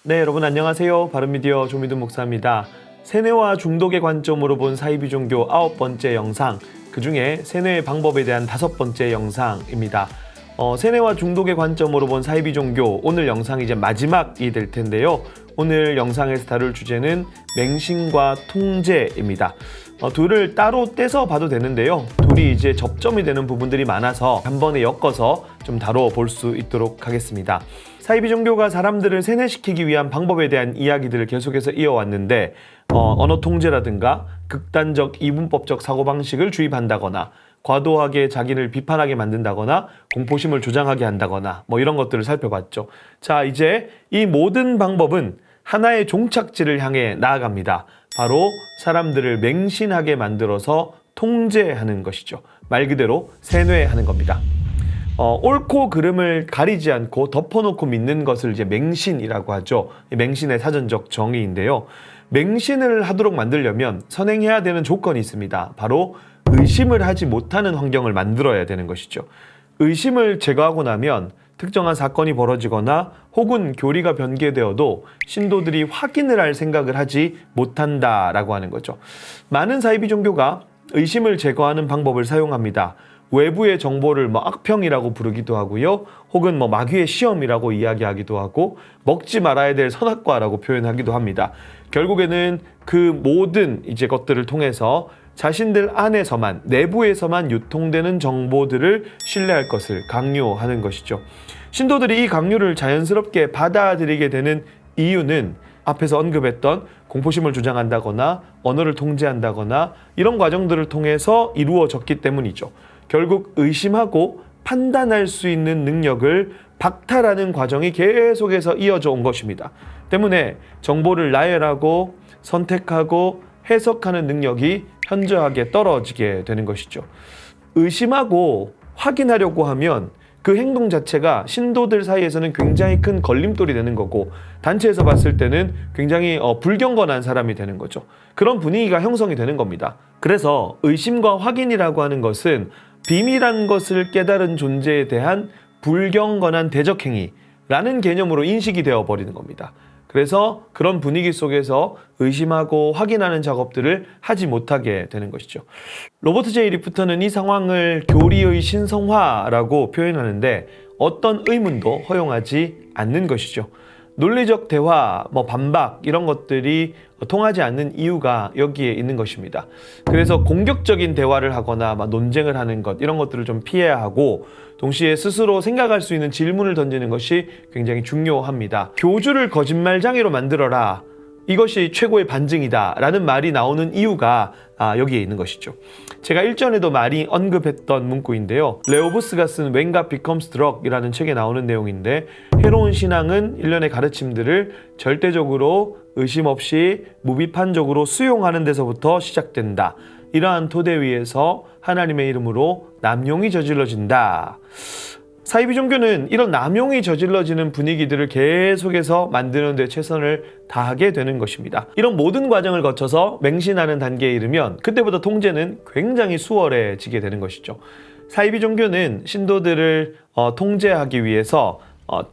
네, 여러분 안녕하세요. 바른미디어 조미돈 목사입니다. 세뇌와 중독의 관점으로 본 사이비 종교 9번째 영상, 그중에 세뇌의 방법에 대한 5번째 영상입니다. 세뇌와 중독의 관점으로 본 사이비 종교, 오늘 영상이 이제 마지막이 될 텐데요. 오늘 영상에서 다룰 주제는 맹신과 통제입니다. 둘을 따로 떼서 봐도 되는데요. 둘이 이제 접점이 되는 부분들이 많아서 한 번에 엮어서 좀 다뤄볼 수 있도록 하겠습니다. 사이비 종교가 사람들을 세뇌시키기 위한 방법에 대한 이야기들을 계속해서 이어왔는데 언어 통제라든가 극단적 이분법적 사고방식을 주입한다거나 과도하게 자기를 비판하게 만든다거나 공포심을 조장하게 한다거나 이런 것들을 살펴봤죠. 자, 이제 이 모든 방법은 하나의 종착지를 향해 나아갑니다. 바로 사람들을 맹신하게 만들어서 통제하는 것이죠. 말 그대로 세뇌하는 겁니다. 옳고 그름을 가리지 않고 덮어놓고 믿는 것을 이제 맹신이라고 하죠. 맹신의 사전적 정의인데요. 맹신을 하도록 만들려면 선행해야 되는 조건이 있습니다. 바로 의심을 하지 못하는 환경을 만들어야 되는 것이죠. 의심을 제거하고 나면 특정한 사건이 벌어지거나 혹은 교리가 변개되어도 신도들이 확인을 할 생각을 하지 못한다라고 하는 거죠. 많은 사이비 종교가 의심을 제거하는 방법을 사용합니다. 외부의 정보를 악평이라고 부르기도 하고요. 혹은 마귀의 시험이라고 이야기하기도 하고 먹지 말아야 될 선악과라고 표현하기도 합니다. 결국에는 그 모든 이제 것들을 통해서 자신들 안에서만, 내부에서만 유통되는 정보들을 신뢰할 것을 강요하는 것이죠. 신도들이 이 강요를 자연스럽게 받아들이게 되는 이유는 앞에서 언급했던 공포심을 조장한다거나 언어를 통제한다거나 이런 과정들을 통해서 이루어졌기 때문이죠. 결국 의심하고 판단할 수 있는 능력을 박탈하는 과정이 계속해서 이어져 온 것입니다. 때문에 정보를 나열하고 선택하고 해석하는 능력이 현저하게 떨어지게 되는 것이죠. 의심하고 확인하려고 하면 그 행동 자체가 신도들 사이에서는 굉장히 큰 걸림돌이 되는 거고 단체에서 봤을 때는 굉장히 불경건한 사람이 되는 거죠. 그런 분위기가 형성이 되는 겁니다. 그래서 의심과 확인이라고 하는 것은 비밀한 것을 깨달은 존재에 대한 불경건한 대적행위라는 개념으로 인식이 되어버리는 겁니다. 그래서 그런 분위기 속에서 의심하고 확인하는 작업들을 하지 못하게 되는 것이죠. 로버트 J. 리프터는 이 상황을 교리의 신성화라고 표현하는데 어떤 의문도 허용하지 않는 것이죠. 논리적 대화, 반박 이런 것들이 통하지 않는 이유가 여기에 있는 것입니다. 그래서 공격적인 대화를 하거나 논쟁을 하는 것 이런 것들을 좀 피해야 하고 동시에 스스로 생각할 수 있는 질문을 던지는 것이 굉장히 중요합니다. 교주를 거짓말장애로 만들어라. 이것이 최고의 반증이다 라는 말이 나오는 이유가 여기에 있는 것이죠. 제가 일전에도 많이 언급했던 문구인데요. 레오브스가 쓴 When God Becomes Drug 이라는 책에 나오는 내용인데 해로운 신앙은 일련의 가르침들을 절대적으로 의심 없이 무비판적으로 수용하는 데서부터 시작된다. 이러한 토대 위에서 하나님의 이름으로 남용이 저질러진다. 사이비 종교는 이런 남용이 저질러지는 분위기들을 계속해서 만드는 데 최선을 다하게 되는 것입니다. 이런 모든 과정을 거쳐서 맹신하는 단계에 이르면 그때부터 통제는 굉장히 수월해지게 되는 것이죠. 사이비 종교는 신도들을 통제하기 위해서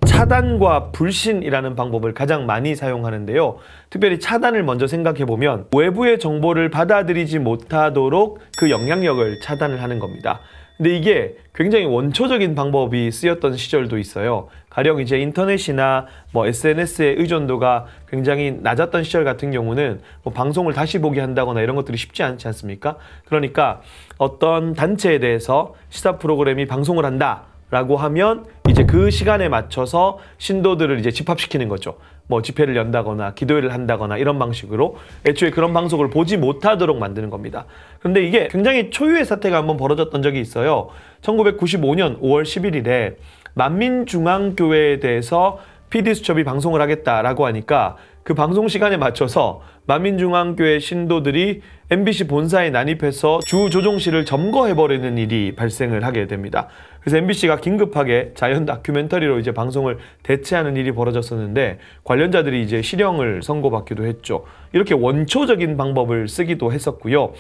차단과 불신이라는 방법을 가장 많이 사용하는데요. 특별히 차단을 먼저 생각해보면 외부의 정보를 받아들이지 못하도록 그 영향력을 차단을 하는 겁니다. 근데 이게 굉장히 원초적인 방법이 쓰였던 시절도 있어요. 가령 이제 인터넷이나 SNS의 의존도가 굉장히 낮았던 시절 같은 경우는 방송을 다시 보게 한다거나 이런 것들이 쉽지 않지 않습니까? 그러니까 어떤 단체에 대해서 시사 프로그램이 방송을 한다 라고 하면 이제 그 시간에 맞춰서 신도들을 이제 집합시키는 거죠. 집회를 연다거나 기도회를 한다거나 이런 방식으로 애초에 그런 방송을 보지 못하도록 만드는 겁니다. 그런데 이게 굉장히 초유의 사태가 한번 벌어졌던 적이 있어요. 1995년 5월 11일에 만민중앙교회에 대해서 PD수첩이 방송을 하겠다라고 하니까 그 방송 시간에 맞춰서 만민중앙교회 신도들이 MBC 본사에 난입해서 주 조종실을 점거해버리는 일이 발생을 하게 됩니다. 그래서 MBC가 긴급하게 자연 다큐멘터리로 이제 방송을 대체하는 일이 벌어졌었는데 관련자들이 이제 실형을 선고받기도 했죠. 이렇게 원초적인 방법을 쓰기도 했었고요.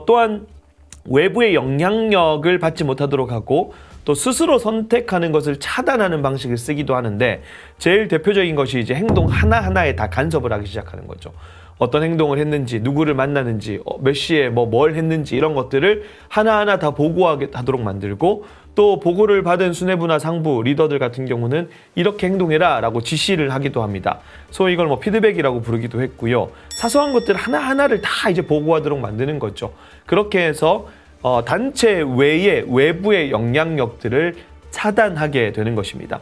또한 외부의 영향력을 받지 못하도록 하고 또 스스로 선택하는 것을 차단하는 방식을 쓰기도 하는데 제일 대표적인 것이 이제 행동 하나하나에 다 간섭을 하기 시작하는 거죠. 어떤 행동을 했는지, 누구를 만나는지, 몇 시에 뭘 했는지 이런 것들을 하나하나 다 보고하도록 만들고 또 보고를 받은 수뇌부나 상부, 리더들 같은 경우는 이렇게 행동해라 라고 지시를 하기도 합니다. 소위 이걸 피드백이라고 부르기도 했고요. 사소한 것들 하나하나를 다 이제 보고하도록 만드는 거죠. 그렇게 해서 단체 외부의 영향력들을 차단하게 되는 것입니다.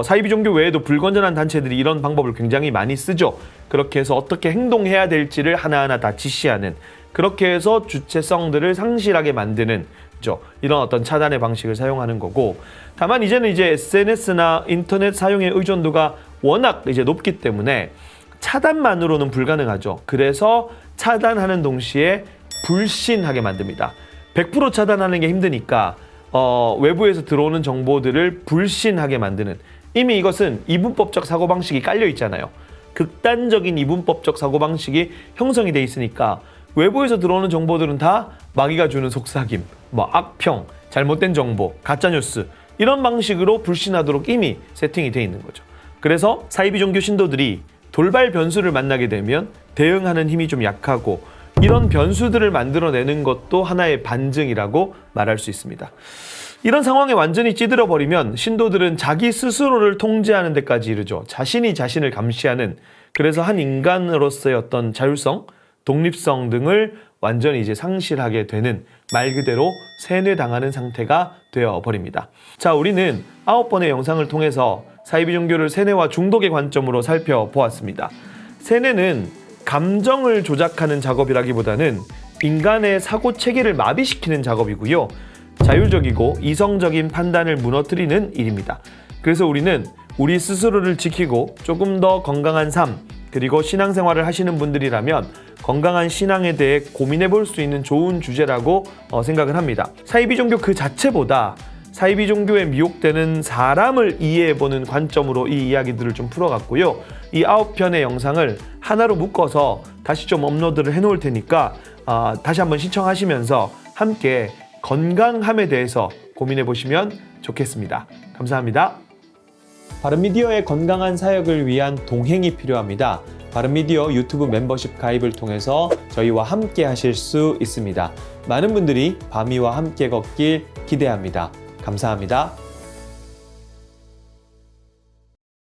사이비 종교 외에도 불건전한 단체들이 이런 방법을 굉장히 많이 쓰죠. 그렇게 해서 어떻게 행동해야 될지를 하나하나 다 지시하는, 그렇게 해서 주체성들을 상실하게 만드는 이런 어떤 차단의 방식을 사용하는 거고, 다만 이제는 SNS나 인터넷 사용의 의존도가 워낙 높기 때문에 차단만으로는 불가능하죠. 그래서 차단하는 동시에 불신하게 만듭니다. 100% 차단하는 게 힘드니까 외부에서 들어오는 정보들을 불신하게 만드는, 이미 이것은 이분법적 사고방식이 깔려 있잖아요. 극단적인 이분법적 사고방식이 형성이 돼 있으니까 외부에서 들어오는 정보들은 다 마귀가 주는 속삭임, 악평, 잘못된 정보, 가짜뉴스 이런 방식으로 불신하도록 이미 세팅이 돼 있는 거죠. 그래서 사이비 종교 신도들이 돌발 변수를 만나게 되면 대응하는 힘이 좀 약하고, 이런 변수들을 만들어내는 것도 하나의 반증이라고 말할 수 있습니다. 이런 상황에 완전히 찌들어 버리면 신도들은 자기 스스로를 통제하는 데까지 이르죠. 자신이 자신을 감시하는, 그래서 한 인간으로서의 어떤 자율성, 독립성 등을 완전히 상실하게 되는, 말 그대로 세뇌당하는 상태가 되어 버립니다. 자, 우리는 9번의 영상을 통해서 사이비 종교를 세뇌와 중독의 관점으로 살펴보았습니다. 세뇌는 감정을 조작하는 작업이라기보다는 인간의 사고 체계를 마비시키는 작업이고요. 자율적이고 이성적인 판단을 무너뜨리는 일입니다. 그래서 우리는 우리 스스로를 지키고 조금 더 건강한 삶, 그리고 신앙생활을 하시는 분들이라면 건강한 신앙에 대해 고민해 볼 수 있는 좋은 주제라고 생각을 합니다. 사이비 종교 그 자체보다 사이비 종교에 미혹되는 사람을 이해해보는 관점으로 이 이야기들을 좀 풀어갔고요. 이 9편의 영상을 하나로 묶어서 다시 좀 업로드를 해놓을 테니까 다시 한번 시청하시면서 함께 건강함에 대해서 고민해 보시면 좋겠습니다. 감사합니다. 바른미디어의 건강한 사역을 위한 동행이 필요합니다. 바른미디어 유튜브 멤버십 가입을 통해서 저희와 함께 하실 수 있습니다. 많은 분들이 바미와 함께 걷길 기대합니다. 감사합니다.